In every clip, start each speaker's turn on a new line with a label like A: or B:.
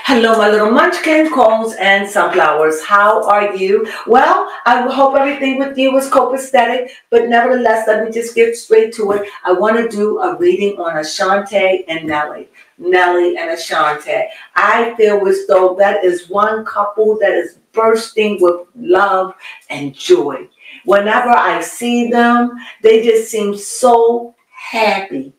A: Hello, my little munchkin, cones, and sunflowers. How are you? Well, I hope everything with you was copacetic, but nevertheless, let me just get straight to it. I want to do a reading on Ashante and Nellie. Nellie and Ashante. I feel as though that is one couple that is bursting with love and joy. Whenever I see them, they just seem so happy.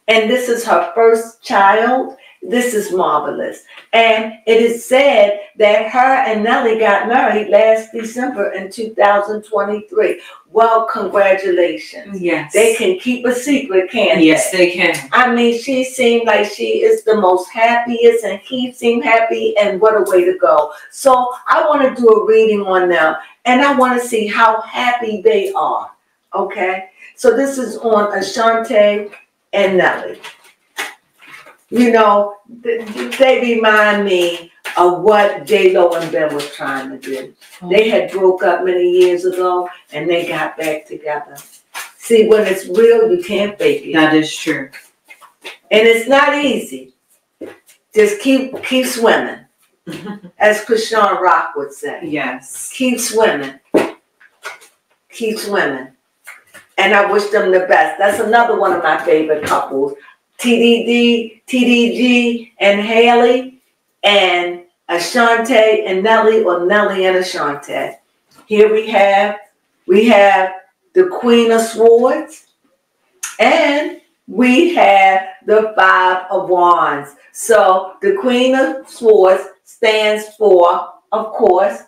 A: And this is her first child. This is marvelous. And it is said that her and Nellie got married last December in 2023. Well, congratulations.
B: Yes.
A: They can keep a secret, can't they?
B: Yes, they can.
A: I mean, she seemed like she is the most happiest, and he seemed happy, and what a way to go. So I want to do a reading on them, and I want to see how happy they are. Okay? So this is on Ashante and Nellie. You know, they remind me of what J-Lo and Ben was trying to do. They had broke up many years ago, and they got back together. See, when it's real, you can't fake it.
B: That is true.
A: And it's not easy. Just keep swimming, as Krishan Rock would say.
B: Yes.
A: Keep swimming. Keep swimming. And I wish them the best. That's another one of my favorite couples. TDG and Haley, and Ashante and Nellie, or Nellie and Ashante. Here we have the Queen of Swords, and we have the Five of Wands. So the Queen of Swords stands for, of course,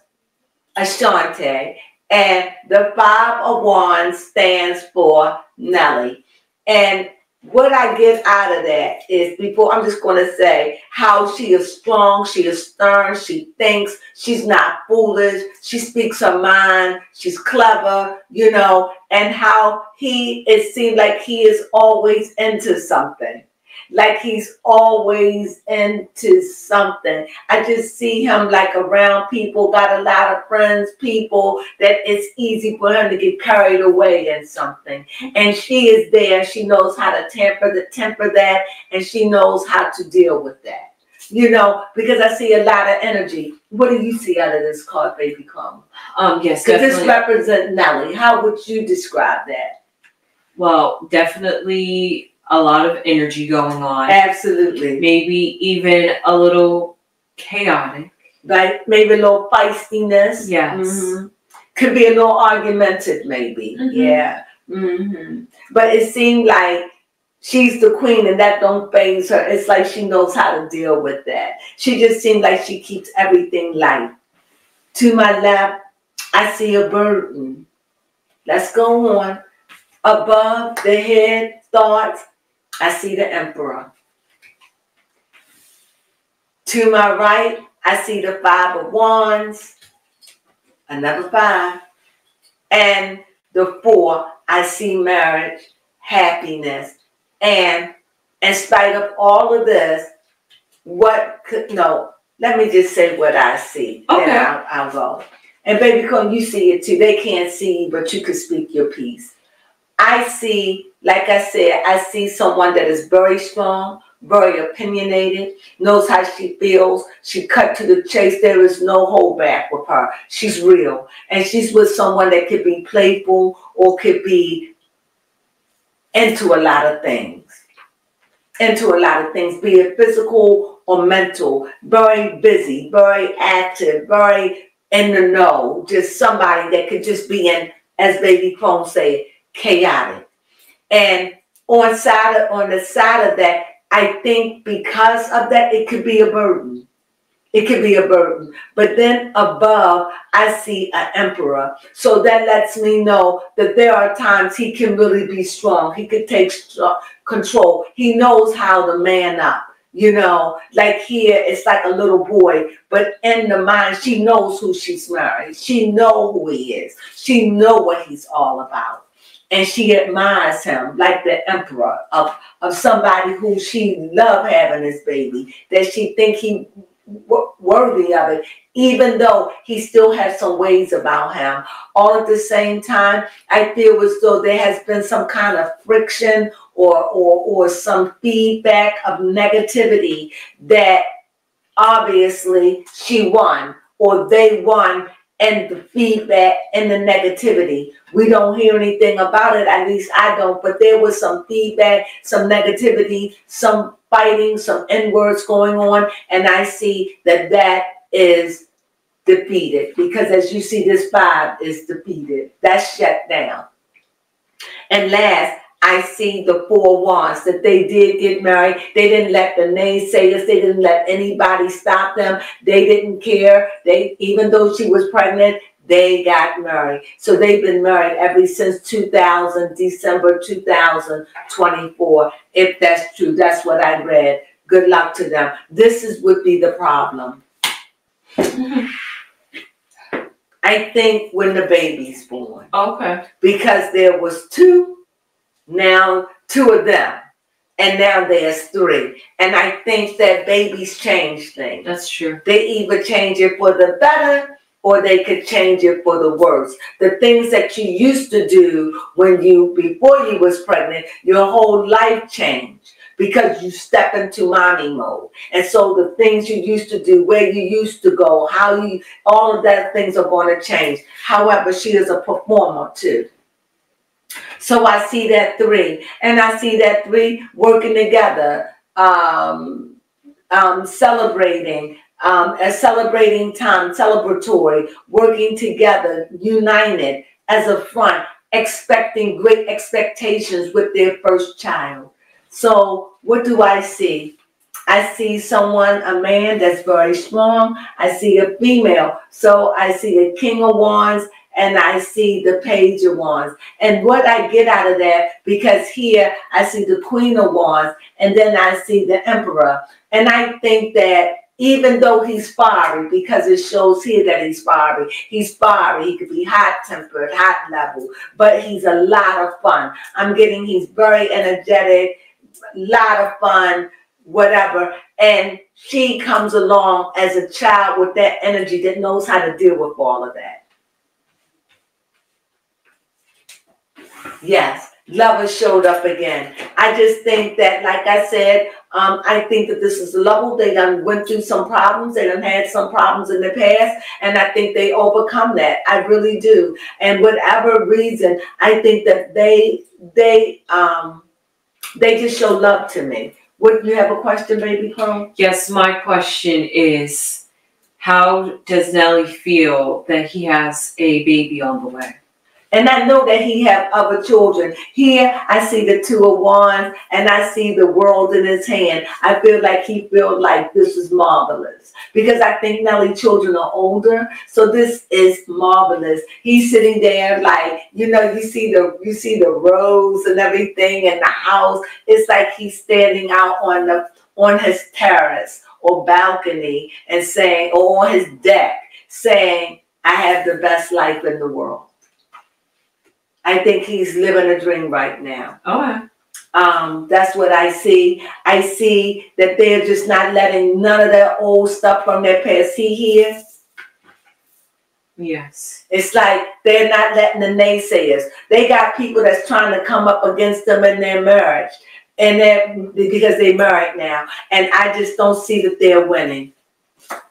A: Ashante, and the Five of Wands stands for Nellie. And what I get out of that is, before, I'm just going to say how she is strong, she is stern, she thinks, she's not foolish, she speaks her mind, she's clever, you know, and how it seems like he is always into something. Like he's always into something. I just see him like around people, got a lot of friends, people that it's easy for him to get carried away in something. And she is there. She knows how to temper that, and she knows how to deal with that. You know, because I see a lot of energy. What do you see out of this card, baby Come?
B: Yes,
A: because this represents Nellie. How would you describe that?
B: Well, definitely a lot of energy going on.
A: Absolutely.
B: Maybe even a little chaotic.
A: Like maybe a little feistiness.
B: Yes.
A: Mm-hmm. Could be a little argumentative, maybe. Mm-hmm. Yeah. Mm-hmm. But it seemed like she's the queen, and that don't faze her. It's like she knows how to deal with that. She just seems like she keeps everything light. To my left, I see a burden. Let's go on. Above the head, thoughts, I see the Emperor. To my right, I see the Five of Wands, another 5. And the 4, I see marriage, happiness. And in spite of all of this, let me just say what I see.
B: Okay.
A: Then I'll go. And baby, come, you see it too. They can't see, but you can speak your piece. I see, like I said, I see someone that is very strong, very opinionated, knows how she feels. She cut to the chase. There is no holdback with her. She's real. And she's with someone that could be playful or could be into a lot of things. Into a lot of things, be it physical or mental. Very busy, very active, very in the know. Just somebody that could just be in, as baby Crone say, chaotic. And on the side of that, I think because of that, it could be a burden. It could be a burden. But then above, I see an Emperor. So that lets me know that there are times he can really be strong. He could take control. He knows how to man up. You know, like here, it's like a little boy, but in the mind, she knows who she's married. She knows who he is. She knows what he's all about. And she admires him like the Emperor of somebody who she loved having this baby, that she think he worthy of it, even though he still has some ways about him. All at the same time, I feel as though there has been some kind of friction or some feedback of negativity that obviously she won, or they won, and the feedback and the negativity. We don't hear anything about it, at least I don't, but there was some feedback, some negativity, some fighting, some N-words going on, and I see that that is defeated, because as you see, this 5 is defeated. That's shut down. And last, I see the 4 wands, that they did get married. They didn't let the naysayers, they didn't let anybody stop them. They didn't care. Even though she was pregnant, they got married. So they've been married ever since December 2024. If that's true, that's what I read. Good luck to them. Would be the problem. I think when the baby's born.
B: Okay.
A: Because there was 2, now 2 of them, and now there's 3. And I think that babies change things.
B: That's true.
A: They either change it for the better, or they could change it for the worse. The things that you used to do before you was pregnant, your whole life changed. Because you step into mommy mode. And so the things you used to do, where you used to go, all of that things are going to change. However, she is a performer too. So I see that 3. And I see that 3 working together, celebrating, a celebrating time, celebratory, working together, united as a front, expecting great expectations with their first child. So what do I see? I see a man that's very strong. I see a female. So I see a King of Wands, and I see the Page of Wands. And what I get out of that, because here I see the Queen of Wands, and then I see the Emperor. And I think that even though he's fiery, because it shows here that he's fiery, he could be hot-tempered, hot level, but he's a lot of fun. I'm getting he's very energetic, lot of fun, whatever. And she comes along as a child with that energy that knows how to deal with all of that. Yes, Lovers showed up again. I just think that, like I said, I think that this is level. They done went through some problems. They done had some problems in the past, and I think they overcome that. I really do. And whatever reason, I think that they just show love to me. Would you have a question, baby Crone?
B: Yes, my question is, how does Nelly feel that he has a baby on the way?
A: And I know that he have other children. Here, I see the Two of Wands, and I see the world in his hand. I feel like he feels like this is marvelous. Because I think Nelly's children are older, so this is marvelous. He's sitting there like, you know, you see the rose and everything in the house. It's like he's standing out on his terrace or balcony and saying, or on his deck, saying, I have the best life in the world. I think he's living a dream right now.
B: Okay.
A: That's what I see. I see that they're just not letting none of that old stuff from their past. See here?
B: Yes.
A: It's like they're not letting the naysayers. They got people that's trying to come up against them in their marriage. And because they're married now. And I just don't see that they're winning.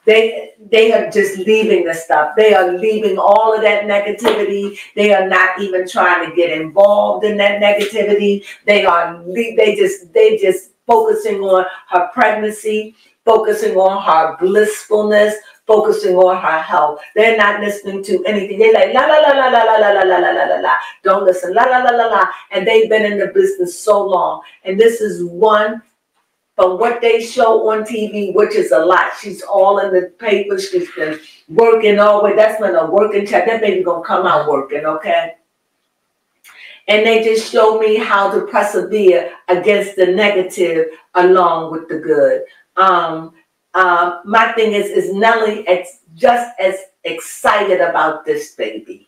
A: They are just leaving the stuff. They are leaving all of that negativity. They are not even trying to get involved in that negativity. They just focusing on her pregnancy, focusing on her blissfulness, focusing on her health. They're not listening to anything. They're like la la la la la la la la la la la la la. Don't listen, la la la la la. And they've been in the business so long. And this is one. From what they show on TV, which is a lot. She's all in the paper. She's been working all the way. That's when a working check. That baby gonna come out working, okay? And they just show me how to persevere against the negative along with the good. My thing is Nelly just as excited about this baby.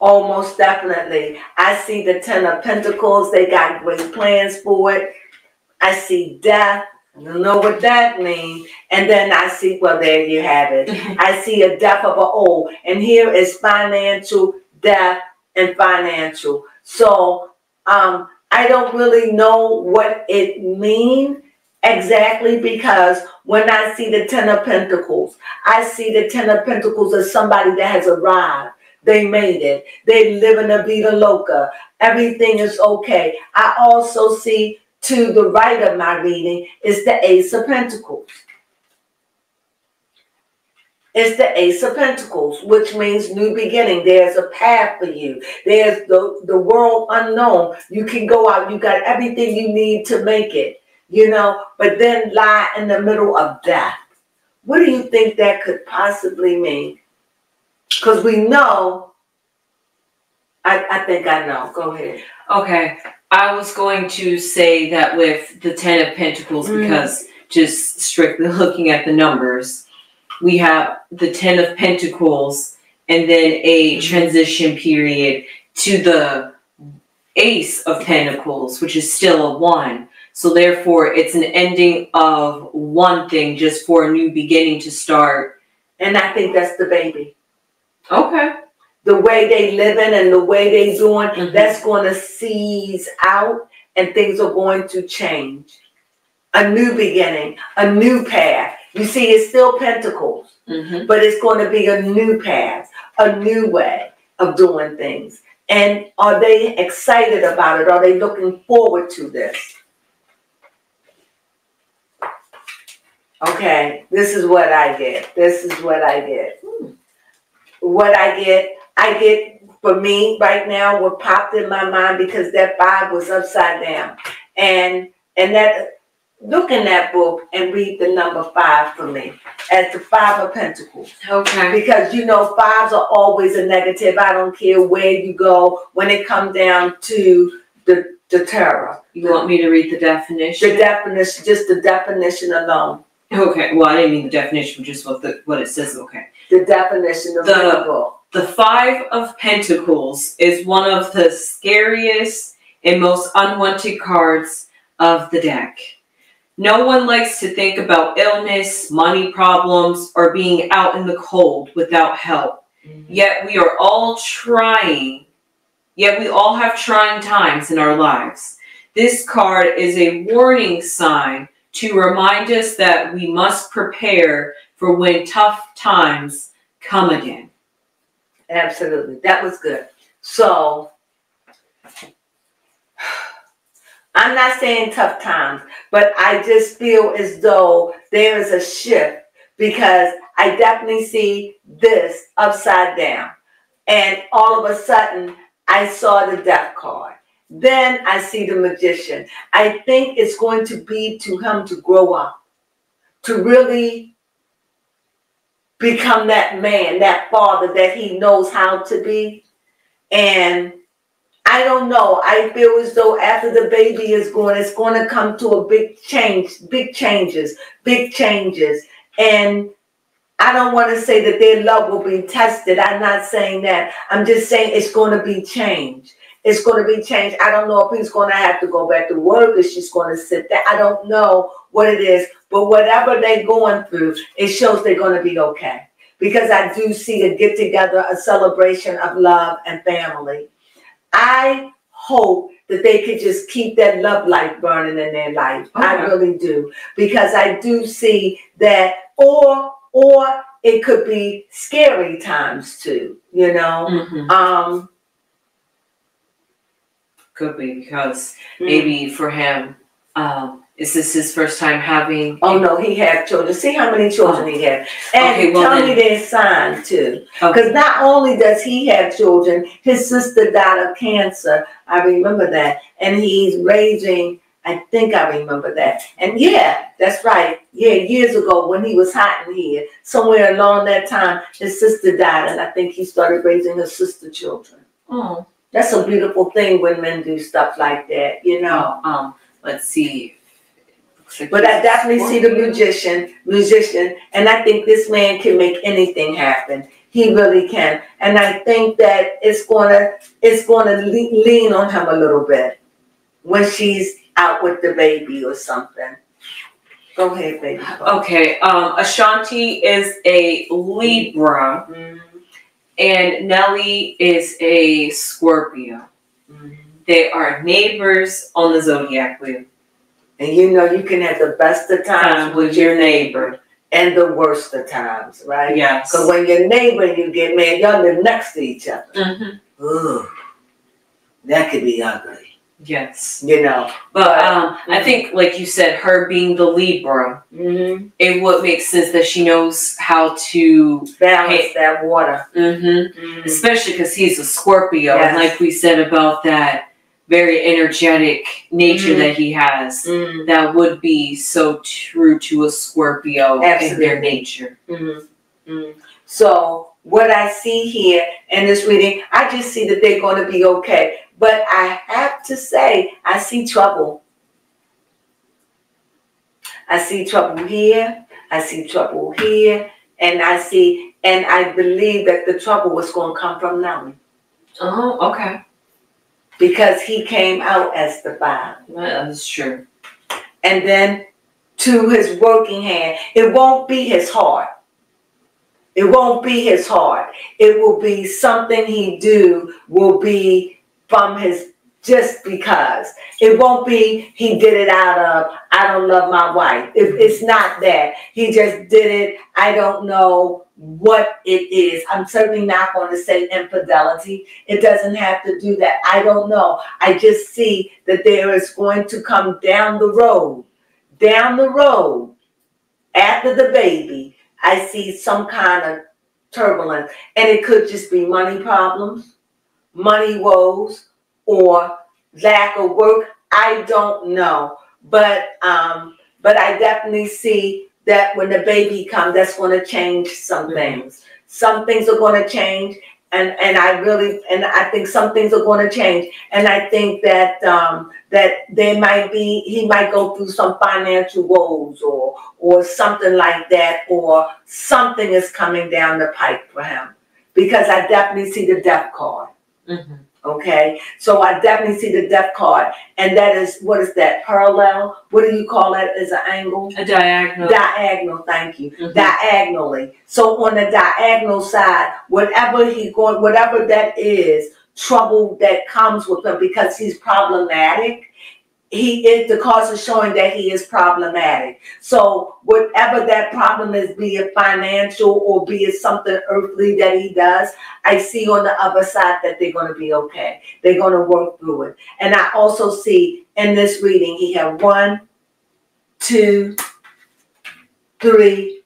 A: Oh, most definitely. I see the 10 of Pentacles. They got great plans for it. I see death. I don't know what that means. And then I see, well, there you have it. I see a death of an O. And here is financial, death, and financial. So I don't really know what it means. Exactly, because when I see the Ten of Pentacles, I see the Ten of Pentacles as somebody that has arrived. They made it. They live in a vida loca. Everything is okay. I also see to the right of my reading is the Ace of Pentacles. It's the Ace of Pentacles, which means new beginning. There's a path for you. There's the world unknown. You can go out. You got everything you need to make it, you know, but then lie in the middle of death. What do you think that could possibly mean? Because we know, I think I know. Go ahead.
B: Okay. I was going to say that with the Ten of Pentacles, because just strictly looking at the numbers, we have the Ten of Pentacles and then a transition period to the Ace of Pentacles, which is still a 1. So therefore, it's an ending of one thing just for a new beginning to start.
A: And I think that's the baby.
B: Okay.
A: The way they living and the way they doing, that's going to seize out and things are going to change. A new beginning, a new path. You see, it's still Pentacles, but it's going to be a new path, a new way of doing things. And are they excited about it? Are they looking forward to this? Okay, this is what I get. This is what I get. What I get for me right now, what popped in my mind, because that 5 was upside down. And that, look in that book and read the number 5 for me as the 5 of Pentacles.
B: Okay.
A: Because you know 5s are always a negative. I don't care where you go when it comes down to the terror.
B: You want me to read the definition?
A: The definition, just the definition alone.
B: Okay. Well, I didn't mean the definition, just what it says. Okay.
A: The definition of the book.
B: The 5 of Pentacles is one of the scariest and most unwanted cards of the deck. No one likes to think about illness, money problems, or being out in the cold without help. Yet we are all trying. Yet we all have trying times in our lives. This card is a warning sign to remind us that we must prepare for when tough times come again.
A: Absolutely. That was good. So, I'm not saying tough times, but I just feel as though there is a shift, because I definitely see this upside down. And all of a sudden, I saw the Death card. Then I see the Magician. I think it's going to be to him to grow up, to really become that man, that father that he knows how to be. And I don't know. I feel as though after the baby is born, it's going to come to a big change, big changes. And I don't want to say that their love will be tested. I'm not saying that. I'm just saying it's going to be changed. It's going to be changed. I don't know if he's going to have to go back to work, or she's going to sit there. I don't know what it is. But whatever they're going through, it shows they're going to be okay. Because I do see a get-together, a celebration of love and family. I hope that they could just keep that love light burning in their life. Okay. I really do. Because I do see that, or it could be scary times too, you know.
B: Could be, because maybe for him, is this his first time having?
A: Oh no, he had children. See how many children he had. And okay, well, tell me they're signed too. Because not only does he have children, his sister died of cancer. I remember that. And he's raising, I think I remember that. And yeah, that's right. Yeah, years ago when he was hot in here, somewhere along that time, his sister died. And I think he started raising his sister children. Oh. That's a beautiful thing when men do stuff like that, you know.
B: Let's see.
A: Like, but I definitely see the musician, and I think this man can make anything happen. He really can, and I think that it's gonna lean on him a little bit when she's out with the baby or something. Go ahead, baby.
B: Okay. Ashanti is a Libra. And Nelly is a Scorpio. They are neighbors on the zodiac wheel.
A: And you know you can have the best of times
B: with your neighbor.
A: And the worst of times, right?
B: Yes.
A: Because when your neighbor and you get mad, y'all live next to each other.
B: Mm-hmm.
A: Ugh, that could be ugly.
B: Yes.
A: You know.
B: But I think, like you said, her being the Libra, it would make sense that she knows how to
A: balance that water.
B: Especially because he's a Scorpio. Yes. And like we said about that very energetic nature that he has, that would be so true to a Scorpio and their nature.
A: So what I see here in this reading, I just see that they're going to be okay. But I have to say, I see trouble. I see trouble here. I see trouble here. And I believe that the trouble was going to come from Nelly.
B: Oh, okay.
A: Because he came out as the 5.
B: That's true.
A: And then to his working hand, it won't be his heart. It won't be his heart. It will be something he do will be from his just because. It won't be he did it out of I don't love my wife. It's not that. He just did it. I don't know what it is. I'm certainly not going to say infidelity. It doesn't have to do that. I don't know. I just see that there is going to come down the road after the baby. I see some kind of turbulence, and it could just be money problems, money woes, or lack of work. I don't know, but I definitely see that when the baby comes, that's going to change some things. Some things are going to change, and I think some things are going to change, and I think that he might go through some financial woes or something like that, or something is coming down the pipe for him, because I definitely see the death card. Okay, so I definitely see the death card, and that is, what is that, parallel? What do you call that as an angle?
B: A diagonal.
A: Diagonal, thank you. Diagonally. So on the diagonal side, whatever that is, trouble that comes with him because he's problematic. The cards are showing that he is problematic. So whatever that problem is, be it financial or be it something earthly that he does, I see on the other side that they're going to be okay. They're going to work through it. And I also see in this reading, he had 1, 2, 3.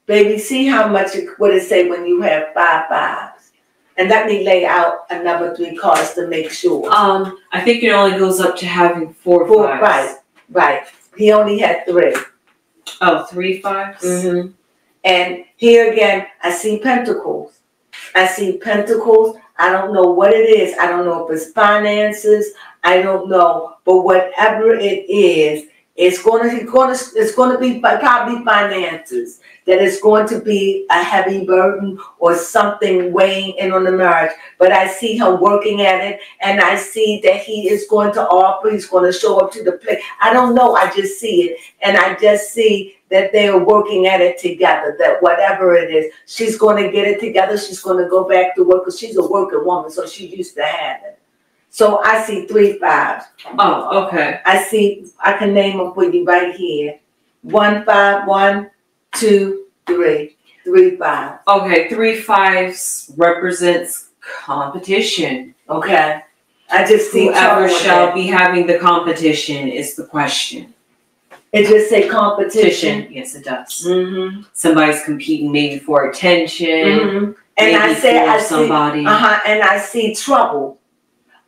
A: Baby, see how much, what it say when you have 5 5s. And let me lay out another 3 cards to make sure.
B: I think it only goes up to having 4 5s.
A: Right. He only had 3.
B: Oh, 3 5s?
A: And here again, I see pentacles. I don't know what it is. I don't know if it's finances. I don't know. But whatever it is, it's going to be probably finances. That it's going to be a heavy burden or something weighing in on the marriage. But I see him working at it, and I see that he is going to offer. He's going to show up to the plate. I don't know. I just see it, and I just see that they are working at it together. That whatever it is, she's going to get it together. She's going to go back to work because she's a working woman, so she used to have it. So I see 3 5s.
B: Oh, okay.
A: I can name them for you right here. 1 5, 1, 2, 3. 3 5.
B: Okay, 3 5s represents competition.
A: Okay. I just see
B: whoever shall be having the competition is the question.
A: It just say competition.
B: Yes, it does. Somebody's competing maybe for attention.
A: And I see
B: somebody.
A: And I see trouble.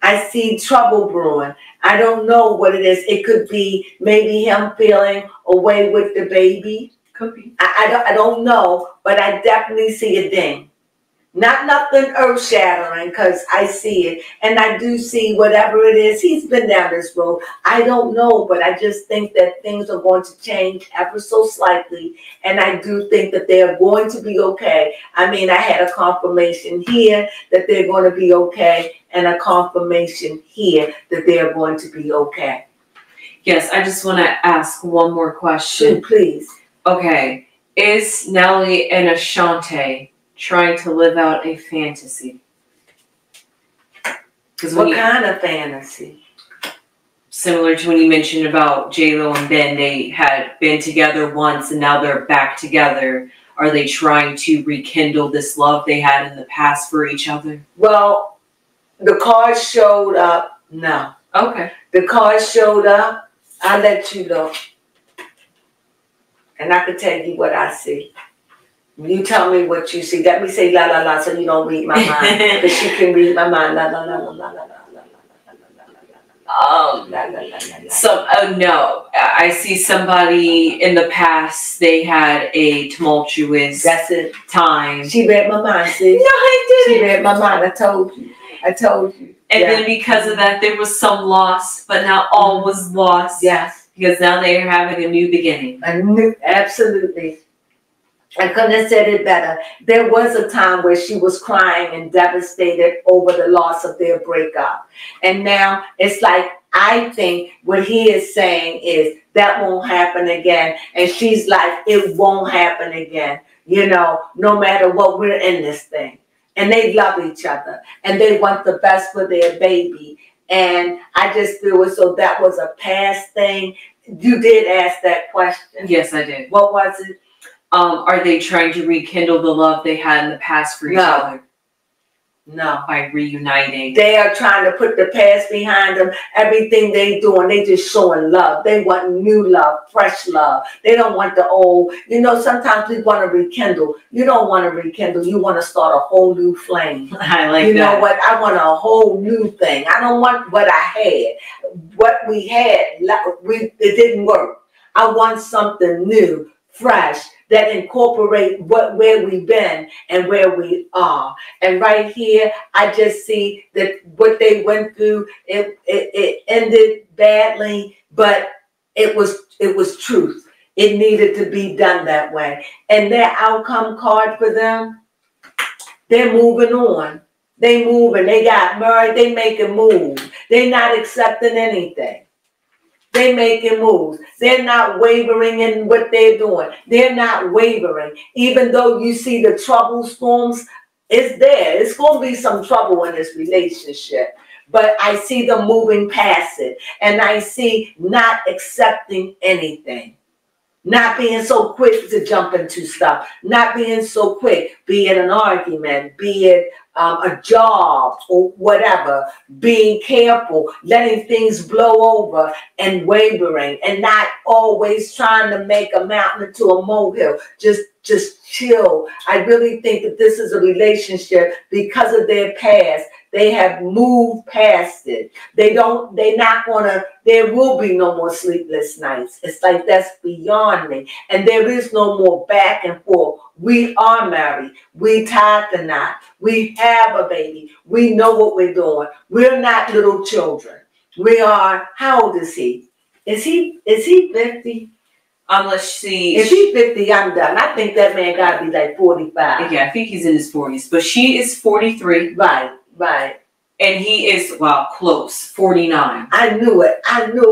A: I see trouble brewing. I don't know what it is. It could be maybe him feeling away with the baby.
B: Could be.
A: I don't know, but I definitely see a ding. Not nothing earth shattering, because I see it. And I do see whatever it is. He's been down this road. I don't know, but I just think that things are going to change ever so slightly. And I do think that they are going to be okay. I mean, I had a confirmation here that they're going to be okay, and a confirmation here that they're going to be okay.
B: Yes, I just want to ask one more question.
A: Please.
B: Okay. Is Nelly and Ashante trying to live out a fantasy?
A: What kind of fantasy?
B: similar to when you mentioned about J-Lo and Ben, they had been together once and now they're back together. Are they trying to rekindle this love they had in the past for each other?
A: Well, the cards showed up. No.
B: Okay.
A: The cards showed up. I'll let you know. And I can tell you what I see. You tell me what you see. Let me say la la la so you don't read my mind. Because she can read my mind. La la la la la la la.
B: No, I see somebody in the past, they had a tumultuous time.
A: She read my mind, see?
B: No, I didn't.
A: She read my mind, I told you.
B: And then because of that, there was some loss, but not all was lost.
A: Yes.
B: Because now they are having a new beginning.
A: Absolutely. I couldn't have said it better. There was a time where she was crying and devastated over the loss of their breakup. And now it's like, I think what he is saying is that won't happen again. And she's like, it won't happen again. You know, no matter what, we're in this thing. And they love each other. And they want the best for their baby. And I just feel as though that was a past thing. You did ask that question.
B: Yes, I did.
A: What was it?
B: Are they trying to rekindle the love they had in the past for each other?
A: No.
B: By reuniting.
A: They are trying to put the past behind them. Everything they doing, they just showing love. They want new love, fresh love. They don't want the old. You know, sometimes we want to rekindle. You don't want to rekindle. You want to start a whole new flame.
B: I like that.
A: You know what? I want a whole new thing. I don't want what I had. What we had, it didn't work. I want something new, fresh, that incorporate where we've been and where we are. And right here, I just see that what they went through, it ended badly, but it was truth. It needed to be done that way. And their outcome card for them, they're moving on. They moving. They got married. They making moves. They're not accepting anything. They're making moves. They're not wavering in what they're doing. They're not wavering. Even though you see the trouble storms, it's there. It's going to be some trouble in this relationship. But I see them moving past it. And I see not accepting anything. Not being so quick to jump into stuff. Not being so quick, be it an argument, be it a job or whatever. Being careful, letting things blow over and wavering and not always trying to make a mountain into a molehill. Just chill. I really think that this is a relationship because of their past. They have moved past it. They're not gonna, there will be no more sleepless nights. It's like that's beyond me. And there is no more back and forth. We are married. We tied the knot. We have a baby. We know what we're doing. We're not little children. We are, how old is he? Is he 50?
B: Let's see.
A: If he's 50, I'm done. I think that man gotta be like 45.
B: Yeah, I think he's in his 40s. But she is 43.
A: Right.
B: And he is, well, close, 49.
A: I knew it.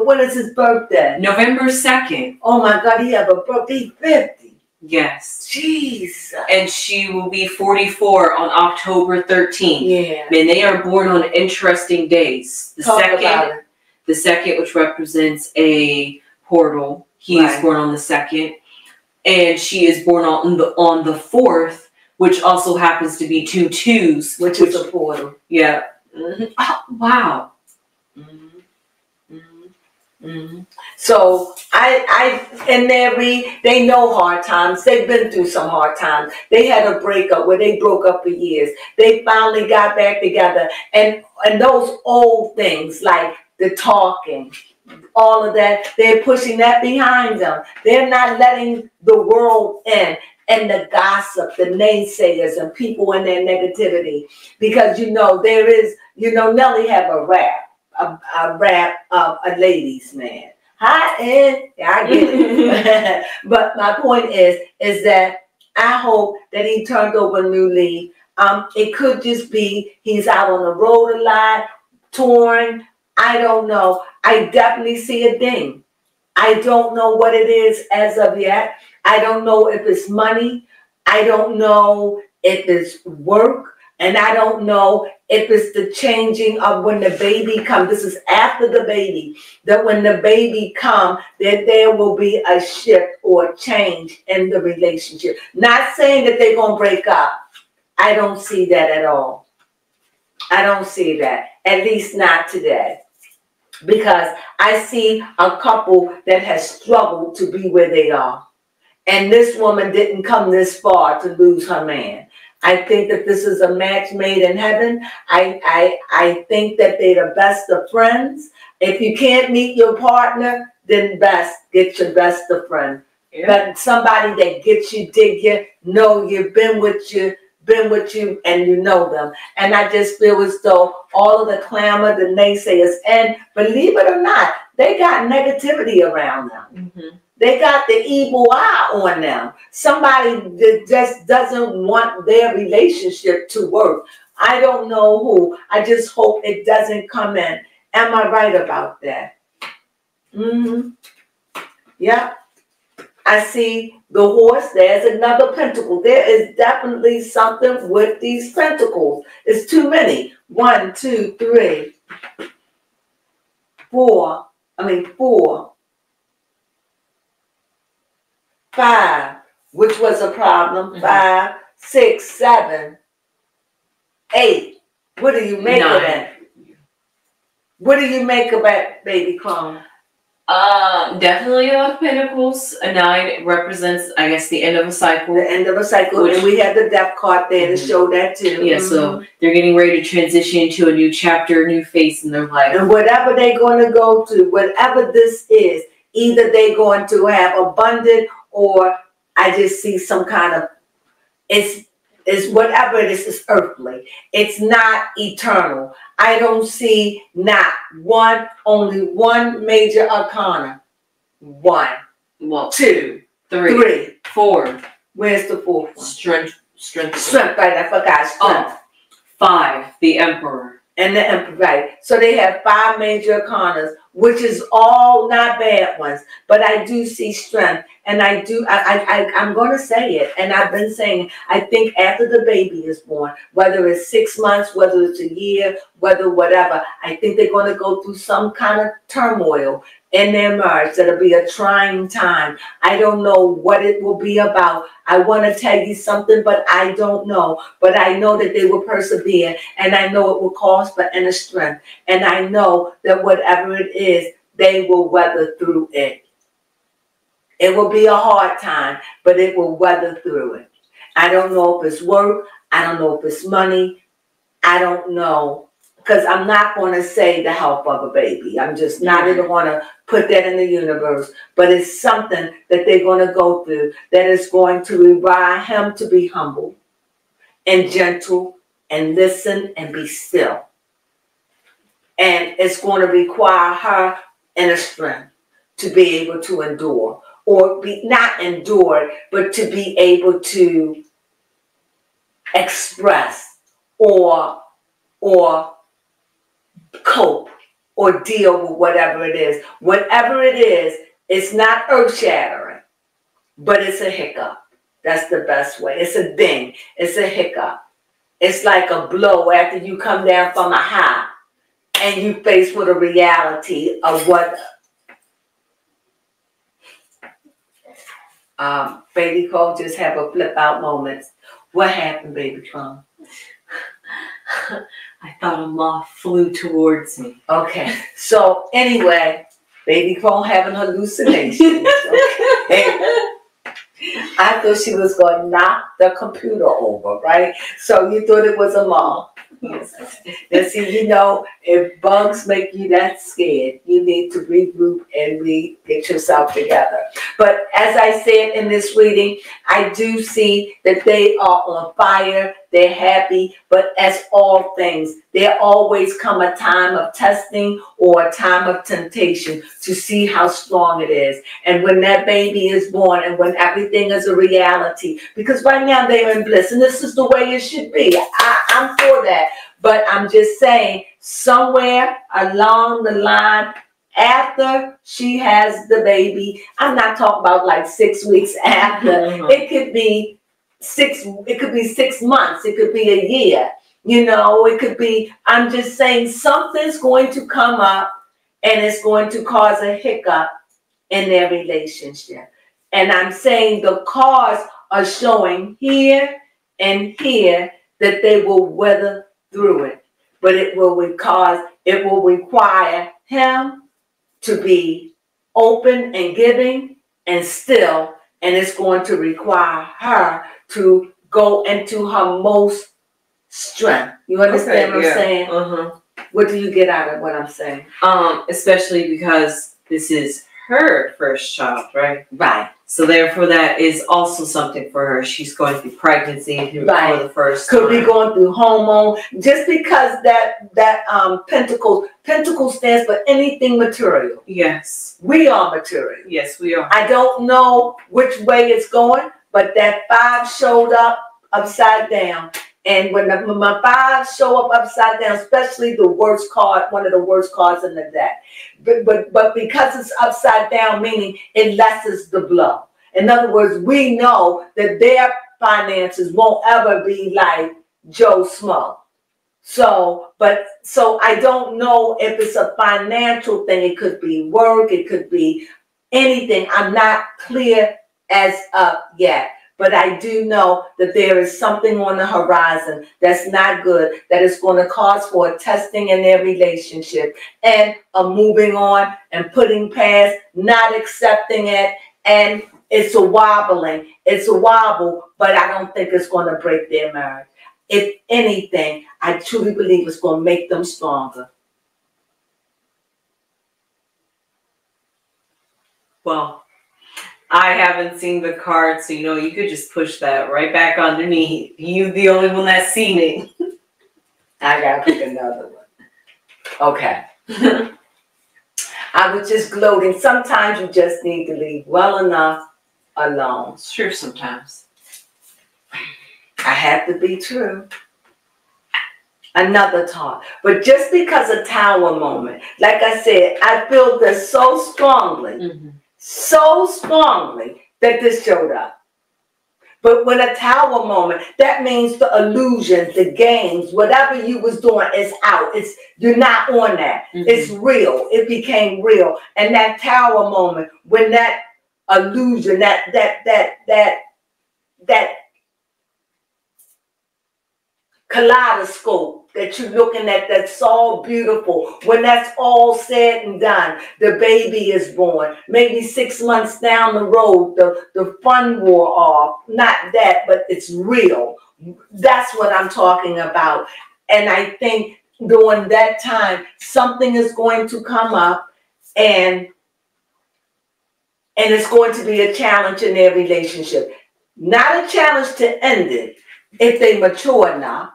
A: When is his birthday?
B: November 2nd.
A: Oh my God, he have a birthday, 50.
B: Yes.
A: Jesus.
B: And she will be 44 on October 13th.
A: Yeah.
B: And they are born on interesting days. The second, which represents a portal. He is born on the 2nd. And she is born on the 4th, which also happens to be 2 2s.
A: Which is a portal.
B: Yeah. Mm-hmm. Oh, wow.
A: Mm-hmm. Mm-hmm. Mm-hmm. So they know hard times. They've been through some hard times. They had a breakup where they broke up for years. They finally got back together. And those old things like the talking, all of that, they're pushing that behind them. They're not letting the world in. And the gossip, the naysayers, and people in their negativity. Because, there is, Nelly have a rap of a ladies' man. Hi, yeah, I get it. But my point is that I hope that he turned over a new leaf. It could just be he's out on the road a lot, touring. I don't know. I definitely see a ding. I don't know what it is as of yet. I don't know if it's money. I don't know if it's work. And I don't know if it's the changing of when the baby comes, this is after the baby, that when the baby comes, that there will be a shift or change in the relationship. Not saying that they're going to break up. I don't see that at all. I don't see that, at least not today. Because I see a couple that has struggled to be where they are. And this woman didn't come this far to lose her man. I think that this is a match made in heaven. I think that they're the best of friends. If you can't meet your partner, then get your best of friend. Yeah. But somebody that gets you, dig you, know you've been with you, and you know them. And I just feel as though all of the clamor, the naysayers, and believe it or not, they got negativity around them. Mm-hmm. They got the evil eye on them. Somebody that just doesn't want their relationship to work. I don't know who. I just hope it doesn't come in. Am I right about that? Mm-hmm. Yeah. I see the horse. There's another pentacle. There is definitely something with these pentacles. It's too many. 1, 2, 3, 4. 4. 5, which was a problem. Mm-hmm. 5, 6, 7, 8. What do you make 9. Of that? What do you make of that, baby Crone?
B: Definitely a lot of pentacles. A 9 represents, I guess, the end of a cycle.
A: The end of a cycle, and we have the death card there to show that too.
B: Yeah, so they're getting ready to transition into a new chapter, a new phase in their life.
A: And whatever they're going to go to, whatever this is, either they're going to have abundant, or I just see some kind of, it's whatever it is earthly. It's not eternal. I don't see only one major arcana. 1, 2, 3, 4. Where's the fourth one?
B: Strength.
A: Right, I forgot strength.
B: 5, the Emperor.
A: And the Emperor, right. So they have 5 major arcanas, which is all not bad ones. But I do see strength. And I'm going to say it. And I've been saying, I think after the baby is born, whether it's 6 months, whether it's a year, whether whatever, I think they're going to go through some kind of turmoil in their marriage. That'll be a trying time. I don't know what it will be about. I want to tell you something, but I don't know. But I know that they will persevere, and I know it will cause for inner strength. And I know that whatever it is, they will weather through it. It will be a hard time, but it will weather through it. I don't know if it's work. I don't know if it's money. I don't know. Because I'm not going to say the help of a baby. I'm just not even going to put that in the universe. But it's something that they're going to go through that is going to require him to be humble and gentle and listen and be still. And it's going to require her inner strength to be able to endure. Or be not endure, but to be able to express or cope or deal with whatever it is. Whatever it is, it's not earth-shattering, but it's a hiccup. That's the best way. It's a ding. It's a hiccup. It's like a blow after you come down from a high and you face with a reality of what baby Cole just have a flip out moment. What happened, baby Crone?
B: I thought a moth flew towards me.
A: Okay. So anyway, baby Crone having hallucinations. Okay. I thought she was going to knock the computer over, right? So you thought it was a moth. Yes. And see, you know, if bugs make you that scared, you need to regroup and get yourself together. But as I said in this reading, I do see that they are on fire. They're happy. But as all things, there always come a time of testing or a time of temptation to see how strong it is. And when that baby is born and when everything is a reality, because right now they're in bliss and this is the way it should be. I'm for that. But I'm just saying, somewhere along the line, after she has the baby, I'm not talking about like 6 weeks after. It could be 6 months. It could be a year. You know, it could be, I'm just saying something's going to come up and it's going to cause a hiccup in their relationship. And I'm saying the cards are showing here and here that they will weather through it. But it will require him to be open and giving and still, and it's going to require her to go into her most strength. You understand what I'm saying? What do you get out of what I'm saying?
B: Especially because this is her first child, right?
A: Right.
B: So therefore, that is also something for her. She's going through pregnancy for the first time.
A: Could be going through hormone. Just because that pentacle stands for anything material.
B: Yes.
A: We are material.
B: Yes, we are.
A: I don't know which way it's going, but that 5 showed up upside down. And when my 5 show up upside down, especially the worst card, one of the worst cards in the deck, but because it's upside down, meaning it lessens the blow. In other words, we know that their finances won't ever be like Joe Smo. So I don't know if it's a financial thing. It could be work. It could be anything. I'm not clear as of yet. But I do know that there is something on the horizon that's not good, that is going to cause for a testing in their relationship and a moving on and putting past, not accepting it. And it's a wobbling. It's a wobble, but I don't think it's going to break their marriage. If anything, I truly believe it's going to make them stronger.
B: Well, I haven't seen the card, so you could just push that right back underneath. You the only one that's seen it.
A: I gotta pick another one. Okay. I was just gloating. Sometimes you just need to leave well enough alone.
B: It's true sometimes.
A: I have to be true. Another thought. But just because a tower moment, like I said, I feel this so strongly. So strongly that this showed up. But when a tower moment, that means the illusions, the games, whatever you was doing is out. You're not on that. It's real. It became real. And that tower moment, when that illusion, that kaleidoscope that you're looking at, that's all beautiful, when that's all said and done, the baby is born. Maybe 6 months down the road, the fun wore off. Not that, but it's real. That's what I'm talking about. And I think during that time, something is going to come up and it's going to be a challenge in their relationship. Not a challenge to end it if they mature enough,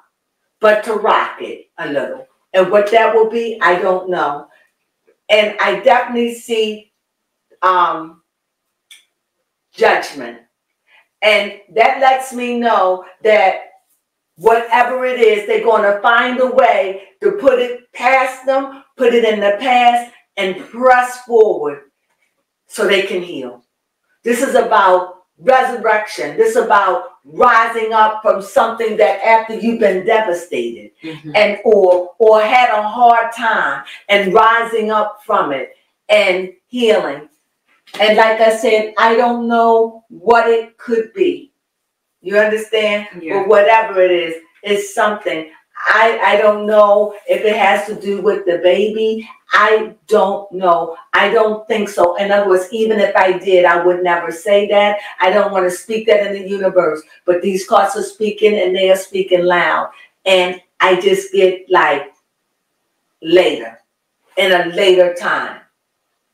A: but to rock it a little. And what that will be, I don't know. And I definitely see judgment. And that lets me know that whatever it is, they're going to find a way to put it past them, put it in the past, and press forward so they can heal. This is about resurrection. This is about rising up from something that after you've been devastated and or had a hard time, and rising up from it and healing. And like I said, I don't know what it could be. You understand?
B: Yeah.
A: But whatever it is, it's something. I don't know if it has to do with the baby. I don't know. I don't think so. In other words, even if I did, I would never say that. I don't want to speak that in the universe. But these cards are speaking, and they are speaking loud. And I just get like later, in a later time.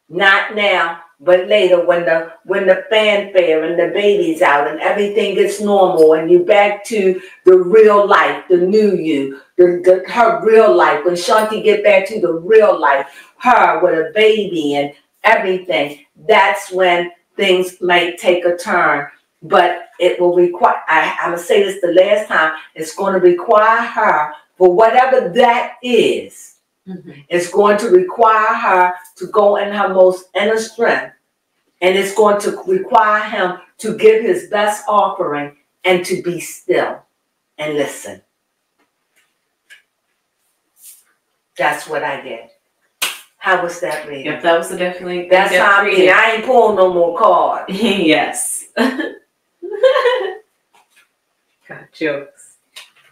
A: Not now, but later, when the fanfare and the baby's out and everything gets normal and you back to the real life, the new you, her real life. When Shanti get back to the real life, her with a baby and everything, that's when things might take a turn. But it will require, I'm going to say this the last time, it's going to require her, for whatever that is, it's going to require her to go in her most inner strength. And it's going to require him to give his best offering and to be still and listen. That's what I get. How was that reading?
B: Yep, that was definitely.
A: That's how I mean. I ain't pulling no more cards.
B: Yes. Got jokes.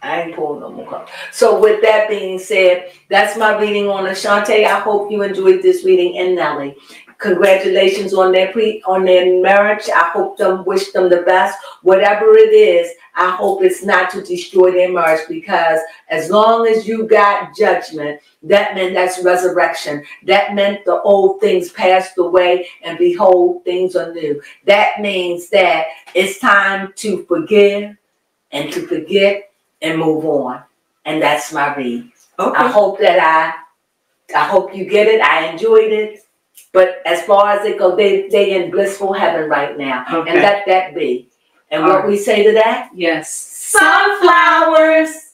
A: I ain't pulling no more cards. So with that being said, that's my reading on Ashante. I hope you enjoyed this reading, and Nelly. Congratulations on their marriage. I wish them the best. Whatever it is, I hope it's not to destroy their marriage, because as long as you got judgment, that meant that's resurrection. That meant the old things passed away, and behold, things are new. That means that it's time to forgive and to forget and move on. And that's my read. Okay. I hope you get it. I enjoyed it. But as far as it goes, they in blissful heaven right now. Okay. And let that be. And what we say to that?
B: Yes.
A: Sunflowers.